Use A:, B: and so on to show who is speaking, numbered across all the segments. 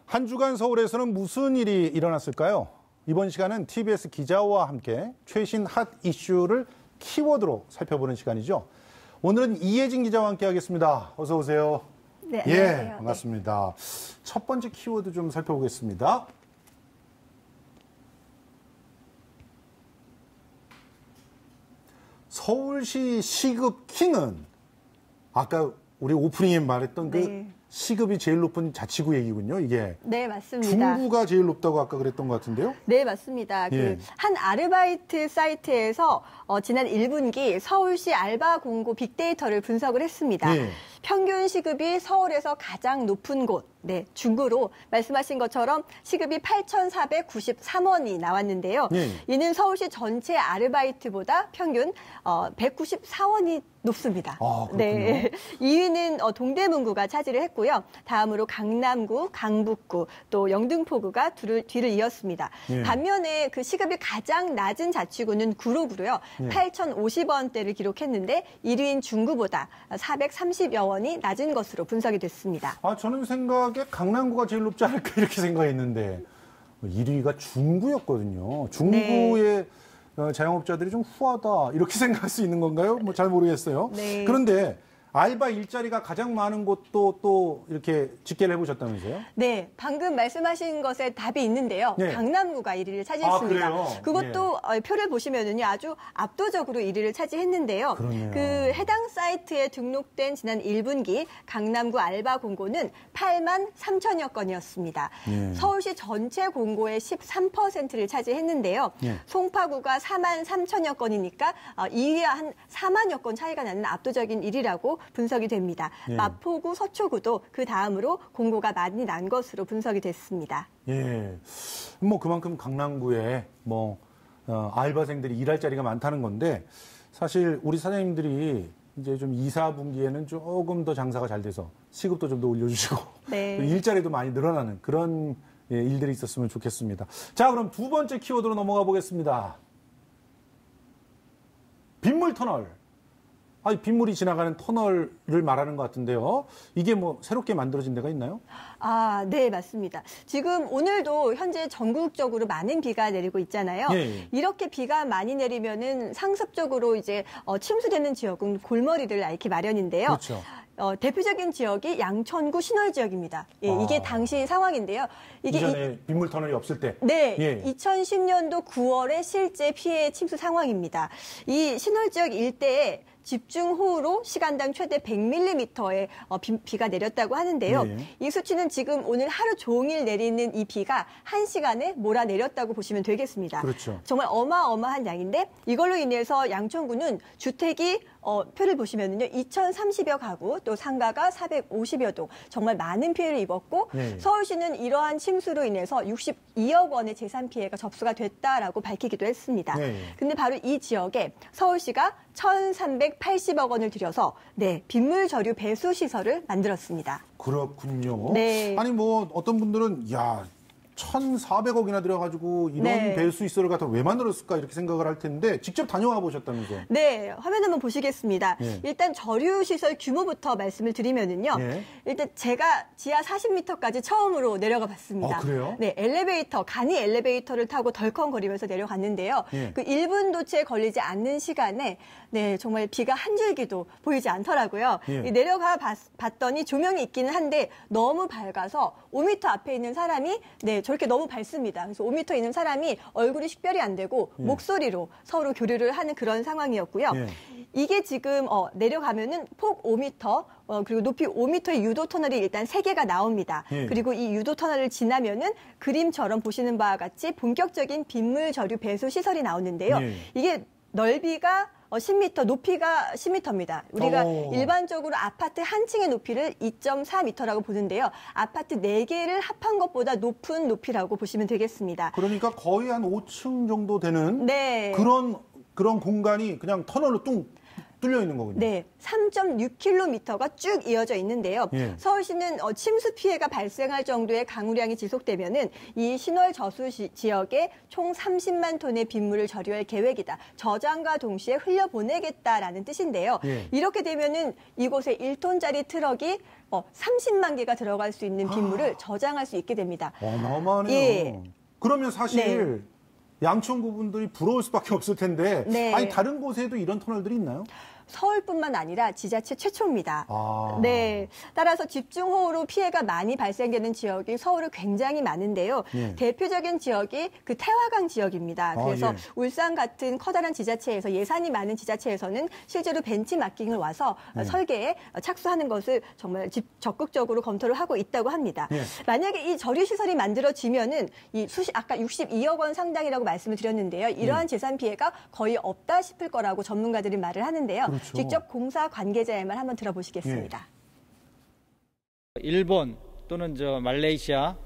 A: 한 주간 서울에서는 무슨 일이 일어났을까요? 이번 시간은 TBS 기자와 함께 최신 핫 이슈를 키워드로 살펴보는 시간이죠. 오늘은 이혜진 기자와 함께 하겠습니다. 어서 오세요.
B: 네, 안녕하세요.
A: 반갑습니다. 네. 첫 번째 키워드 좀 살펴보겠습니다. 서울시 시급 킹은 아까 우리 오프닝에 말했던 그 시급이 제일 높은 자치구 얘기군요, 이게.
B: 네, 맞습니다.
A: 중구가 제일 높다고 아까 그랬던 것 같은데요?
B: 네, 맞습니다. 한 아르바이트 사이트에서 지난 1분기 서울시 알바 공고 빅데이터를 분석을 했습니다. 평균 시급이 서울에서 가장 높은 곳, 중구로 말씀하신 것처럼 시급이 8,493원이 나왔는데요. 이는 서울시 전체 아르바이트보다 평균 194원이 높습니다.
A: 아,
B: 네. 2위는 동대문구가 차지를 했고요. 다음으로 강남구, 강북구, 또 영등포구가 뒤를 이었습니다. 반면에 그 시급이 가장 낮은 자치구는 구로구로요. 8,050원대를 기록했는데 1위인 중구보다 430여 원이 낮은 것으로 분석이 됐습니다.
A: 저는 생각에 강남구가 제일 높지 않을까 이렇게 생각했는데 1위가 중구였거든요. 중구의 자영업자들이 좀 후하다 이렇게 생각할 수 있는 건가요? 뭐 잘 모르겠어요. 그런데 알바 일자리가 가장 많은 곳도 또 이렇게 집계를 해보셨다면서요?
B: 네, 방금 말씀하신 것에 답이 있는데요. 강남구가 1위를 차지했습니다. 그것도 표를 보시면은요, 아주 압도적으로 1위를 차지했는데요.
A: 그러네요.
B: 그 해당 사이트에 등록된 지난 1분기 강남구 알바 공고는 8만 3천여 건이었습니다. 서울시 전체 공고의 13%를 차지했는데요. 송파구가 4만 3천여 건이니까 2위와 한 4만여 건 차이가 나는 압도적인 1위라고 분석이 됩니다. 마포구, 서초구도 그 다음으로 공고가 많이 난 것으로 분석이 됐습니다.
A: 뭐 그만큼 강남구에 알바생들이 일할 자리가 많다는 건데 사실 우리 사장님들이 이제 좀 2, 4분기에는 조금 더 장사가 잘 돼서 시급도 좀 더 올려주시고 일자리도 많이 늘어나는 그런 일들이 있었으면 좋겠습니다. 자, 그럼 두 번째 키워드로 넘어가 보겠습니다. 빗물 터널. 빗물이 지나가는 터널을 말하는 것 같은데요. 이게 뭐 새롭게 만들어진 데가 있나요?
B: 네, 맞습니다. 지금 오늘도 현재 전국적으로 많은 비가 내리고 있잖아요. 이렇게 비가 많이 내리면은 상습적으로 이제 침수되는 지역은 골머리를 앓기 마련인데요.
A: 그렇죠.
B: 대표적인 지역이 양천구 신월 지역입니다. 이게 당시 상황인데요.
A: 이전에 빗물 터널이 없을 때.
B: 2010년도 9월에 실제 피해 침수 상황입니다. 이 신월 지역 일대에 집중호우로 시간당 최대 100mm의 비가 내렸다고 하는데요. 이 수치는 지금 오늘 하루 종일 내리는 이 비가 1시간에 몰아내렸다고 보시면 되겠습니다.
A: 그렇죠.
B: 정말 어마어마한 양인데 이걸로 인해서 양천구는 주택이 표를 보시면은요, 2,030여 가구, 또 상가가 450여 동, 정말 많은 피해를 입었고, 서울시는 이러한 침수로 인해서 62억 원의 재산 피해가 접수가 됐다라고 밝히기도 했습니다. 근데 바로 이 지역에 서울시가 1,380억 원을 들여서 빗물 저류 배수 시설을 만들었습니다.
A: 그렇군요. 아니 뭐 어떤 분들은 1,400억이나 들여가지고 이런 배수 시설을 갖다 왜 만들었을까 이렇게 생각을 할 텐데 직접 다녀와 보셨다면서요?
B: 네, 화면 한번 보시겠습니다. 일단 저류 시설 규모부터 말씀을 드리면은요. 일단 제가 지하 40m까지 처음으로 내려가 봤습니다.
A: 그래요?
B: 네, 간이 엘리베이터를 타고 덜컹거리면서 내려갔는데요. 그 1분도 채 걸리지 않는 시간에 정말 비가 한 줄기도 보이지 않더라고요. 내려가 봤더니 조명이 있기는 한데 너무 밝아서 5m 앞에 있는 사람이 저렇게 너무 밝습니다. 그래서 5m 있는 사람이 얼굴이 식별이 안 되고 목소리로 서로 교류를 하는 그런 상황이었고요. 이게 지금 내려가면은 폭 5m 그리고 높이 5m의 유도 터널이 일단 3개가 나옵니다. 그리고 이 유도 터널을 지나면은 그림처럼 보시는 바와 같이 본격적인 빗물 저류 배수 시설이 나오는데요. 이게 넓이가 10m, 높이가 10m입니다. 우리가 일반적으로 아파트 한 층의 높이를 2.4m라고 보는데요. 아파트 4개를 합한 것보다 높은 높이라고 보시면 되겠습니다.
A: 그러니까 거의 한 5층 정도 되는 그런 공간이 그냥 터널로 뚫려 뚫려 있는 거군요.
B: 네, 3.6km가 쭉 이어져 있는데요.
A: 예.
B: 서울시는 침수 피해가 발생할 정도의 강우량이 지속되면은 이 신월 저수 지역에 총 30만 톤의 빗물을 절유할 계획이다. 저장과 동시에 흘려보내겠다라는 뜻인데요.
A: 예.
B: 이렇게 되면은 이곳에 1톤짜리 트럭이 30만 개가 들어갈 수 있는 빗물을 저장할 수 있게 됩니다.
A: 어마어마하네요.
B: 예.
A: 그러면 사실 양천구 분들이 부러울 수밖에 없을 텐데
B: 네.
A: 아니 다른 곳에도 이런 터널들이 있나요?
B: 서울뿐만 아니라 지자체 최초입니다.
A: 아.
B: 네. 따라서 집중호우로 피해가 많이 발생되는 지역이 서울에 굉장히 많은데요.
A: 예.
B: 대표적인 지역이 그 태화강 지역입니다. 그래서
A: 예.
B: 울산 같은 커다란 지자체에서 예산이 많은 지자체에서는 실제로 bench마킹을 와서 설계에 착수하는 것을 정말 적극적으로 검토를 하고 있다고 합니다.
A: 예.
B: 만약에 이 저류 시설이 만들어지면은 이 아까 62억 원 상당이라고 말씀을 드렸는데요. 이러한 재산 피해가 거의 없다 싶을 거라고 전문가들이 말을 하는데요.
A: 그렇죠.
B: 직접 공사 관계자의 말 한번 들어보시겠습니다.
C: 일본 또는 말레이시아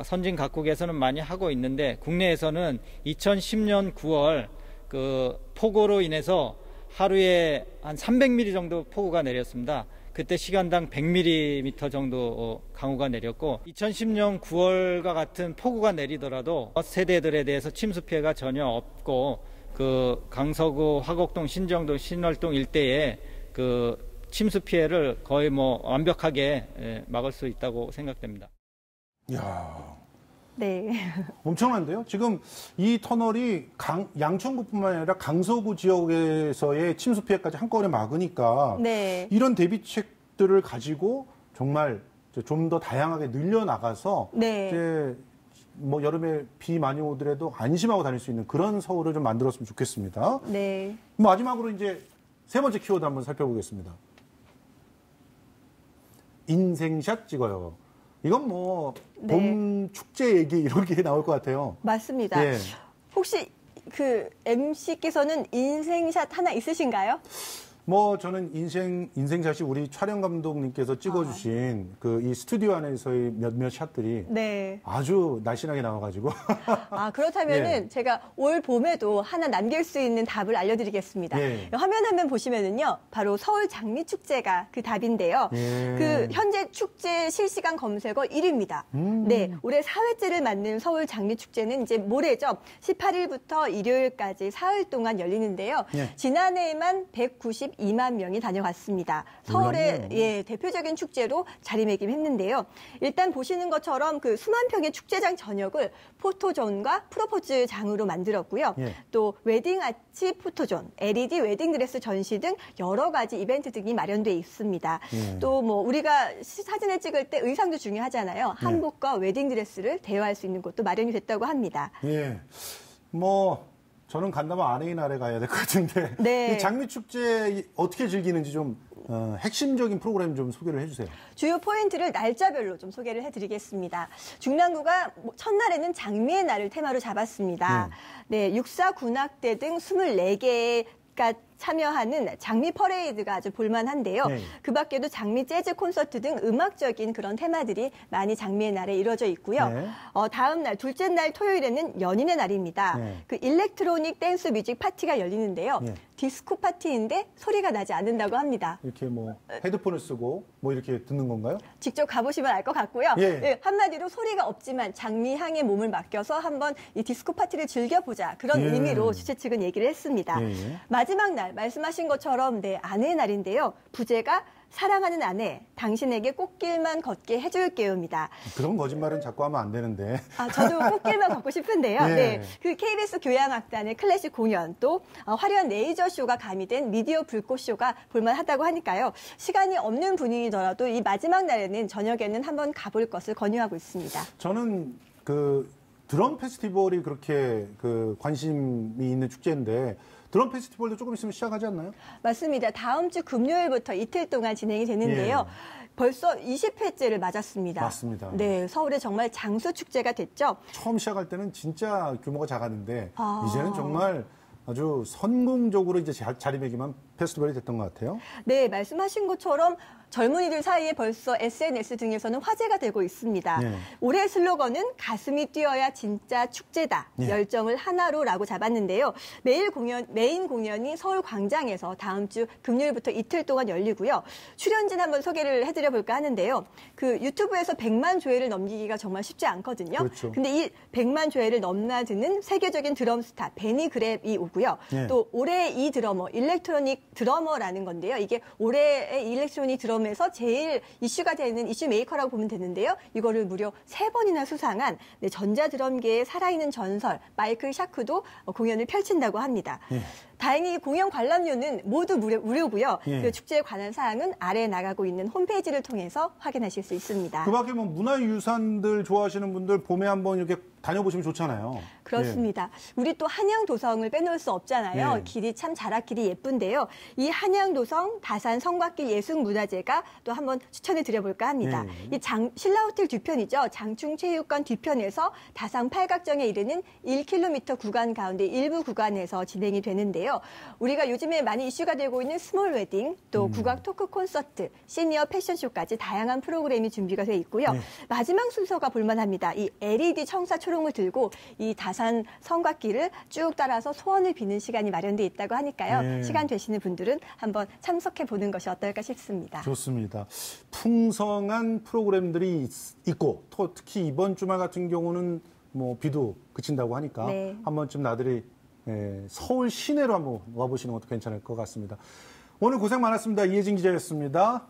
C: 선진 각국에서는 많이 하고 있는데 국내에서는 2010년 9월 그 폭우로 인해서 하루에 한 300mm 정도 폭우가 내렸습니다. 그때 시간당 100mm 정도 강우가 내렸고 2010년 9월과 같은 폭우가 내리더라도 세대들에 대해서 침수 피해가 전혀 없고 그 강서구, 화곡동, 신정동, 신월동 일대에 그 침수 피해를 거의 완벽하게 막을 수 있다고 생각됩니다.
A: 이야.
B: 네.
A: 엄청난데요? 지금 이 터널이 양천구뿐만 아니라 강서구 지역에서의 침수 피해까지 한꺼번에 막으니까
B: 네.
A: 이런 대비책들을 가지고 정말 좀 더 다양하게 늘려나가서
B: 네.
A: 이제 여름에 비 많이 오더라도 안심하고 다닐 수 있는 그런 서울을 좀 만들었으면 좋겠습니다.
B: 네.
A: 마지막으로 이제 세 번째 키워드 한번 살펴보겠습니다. 인생샷 찍어요. 이건 봄 축제 얘기 이런 게 나올 것 같아요.
B: 맞습니다.
A: 예.
B: 혹시 그 MC께서는 인생샷 하나 있으신가요?
A: 저는 인생샷이 우리 촬영 감독님께서 찍어주신 이 스튜디오 안에서의 몇몇 샷들이
B: 네.
A: 아주 날씬하게 나와가지고.
B: 그렇다면은 제가 올 봄에도 하나 남길 수 있는 답을 알려드리겠습니다.
A: 예.
B: 화면 보시면은요, 바로 서울 장미축제가 그 답인데요.
A: 예.
B: 그 현재 축제 실시간 검색어 1위입니다. 네, 올해 4회째를 맞는 서울 장미축제는 이제 모레죠. 18일부터 일요일까지 사흘 동안 열리는데요.
A: 예.
B: 지난해에만 192만 명이 다녀갔습니다. 서울의 대표적인 축제로 자리매김했는데요. 일단 보시는 것처럼 그 수만 평의 축제장 전역을 포토존과 프로포즈장으로 만들었고요.
A: 예.
B: 또 웨딩 아치 포토존, LED 웨딩드레스 전시 등 여러 가지 이벤트 등이 마련돼 있습니다.
A: 예.
B: 또 우리가 사진을 찍을 때 의상도 중요하잖아요. 한복과 웨딩드레스를 대여할 수 있는 곳도 마련이 됐다고 합니다.
A: 예. 저는 간다면 아내인 아래 가야 될 것 같은데.
B: 네.
A: 이 장미축제 어떻게 즐기는지 좀 핵심적인 프로그램 좀 소개를 해주세요.
B: 주요 포인트를 날짜별로 좀 소개를 해드리겠습니다. 중랑구가 첫날에는 장미의 날을 테마로 잡았습니다. 네, 육사 군악대 등 24개가 참여하는 장미 퍼레이드가 아주 볼만한데요.
A: 네.
B: 그 밖에도 장미 재즈 콘서트 등 음악적인 그런 테마들이 많이 장미의 날에 이루어져 있고요.
A: 네.
B: 다음 날, 둘째 날 토요일에는 연인의 날입니다.
A: 네.
B: 그 일렉트로닉 댄스 뮤직 파티가 열리는데요.
A: 네.
B: 디스코 파티인데 소리가 나지 않는다고 합니다.
A: 이렇게 헤드폰을 쓰고 이렇게 듣는 건가요?
B: 직접 가보시면 알 것 같고요.
A: 예.
B: 네, 한마디로 소리가 없지만 장미향에 몸을 맡겨서 한번 이 디스코 파티를 즐겨보자. 그런
A: 예.
B: 의미로 주최 측은 얘기를 했습니다.
A: 예.
B: 마지막 날 말씀하신 것처럼 아내의 날인데요. 부제가 사랑하는 아내, 당신에게 꽃길만 걷게 해줄게요입니다.
A: 그런 거짓말은 자꾸 하면 안 되는데.
B: 저도 꽃길만 걷고 싶은데요.
A: 예.
B: 네, 그 KBS 교향악단의 클래식 공연 또 화려한 레이저 쇼가 가미된 미디어 불꽃쇼가 볼만하다고 하니까요. 시간이 없는 분이더라도 이 마지막 날에는 저녁에는 한번 가볼 것을 권유하고 있습니다.
A: 저는 드럼 페스티벌이 그렇게 관심이 있는 축제인데 드럼 페스티벌도 조금 있으면 시작하지 않나요?
B: 맞습니다. 다음 주 금요일부터 이틀 동안 진행이 되는데요. 벌써 20회째를 맞았습니다.
A: 맞습니다.
B: 네, 서울의 정말 장수 축제가 됐죠.
A: 처음 시작할 때는 진짜 규모가 작았는데 이제는 정말 아주 성공적으로 이제 자리매김한 페스티벌이 됐던 것 같아요.
B: 네, 말씀하신 것처럼 젊은이들 사이에 벌써 SNS 등에서는 화제가 되고 있습니다.
A: 네.
B: 올해 슬로건은 가슴이 뛰어야 진짜 축제다.
A: 네.
B: 열정을 하나로라고 잡았는데요. 메인 공연이 서울 광장에서 다음 주 금요일부터 이틀 동안 열리고요. 출연진 한번 소개를 해드려 볼까 하는데요. 그 유튜브에서 100만 조회를 넘기기가 정말 쉽지 않거든요.
A: 그렇죠.
B: 근데 이 100만 조회를 넘나드는 세계적인 드럼 스타 베니 그랩이 오고요.
A: 네.
B: 또 올해의 이 드러머, 일렉트로닉 드러머라는 건데요. 이게 올해의 일렉트로닉 드럼에서 제일 이슈가 되는 이슈 메이커라고 보면 되는데요. 이거를 무려 3번이나 수상한 전자드럼계의 살아있는 전설 마이클 샤크도 공연을 펼친다고 합니다.
A: 네.
B: 다행히 공연 관람료는 모두 무료고요.
A: 예.
B: 그 축제에 관한 사항은 아래에 나가고 있는 홈페이지를 통해서 확인하실 수 있습니다.
A: 그 밖에 뭐 문화유산들 좋아하시는 분들 봄에 한번 이렇게 다녀보시면 좋잖아요.
B: 그렇습니다. 우리 또 한양도성을 빼놓을 수 없잖아요.
A: 예.
B: 길이 참 자락길이 예쁜데요. 이 한양도성 다산 성곽길 예술문화재가 또 한번 추천해 드려볼까 합니다.
A: 예.
B: 이 신라호텔 뒤편이죠. 장충체육관 뒤편에서 다산 팔각정에 이르는 1km 구간 가운데 일부 구간에서 진행이 되는데요. 우리가 요즘에 많이 이슈가 되고 있는 스몰 웨딩, 또 국악 토크 콘서트, 시니어 패션쇼까지 다양한 프로그램이 준비가 돼 있고요.
A: 네.
B: 마지막 순서가 볼만합니다. 이 LED 청사 초롱을 들고 이 다산 성곽길을 쭉 따라서 소원을 비는 시간이 마련돼 있다고 하니까요.
A: 네.
B: 시간 되시는 분들은 한번 참석해 보는 것이 어떨까 싶습니다.
A: 좋습니다. 풍성한 프로그램들이 있고 또 특히 이번 주말 같은 경우는 뭐 비도 그친다고 하니까
B: 네.
A: 한 번쯤 나들이 서울 시내로 한번 와보시는 것도 괜찮을 것 같습니다. 오늘 고생 많았습니다. 이혜진 기자였습니다.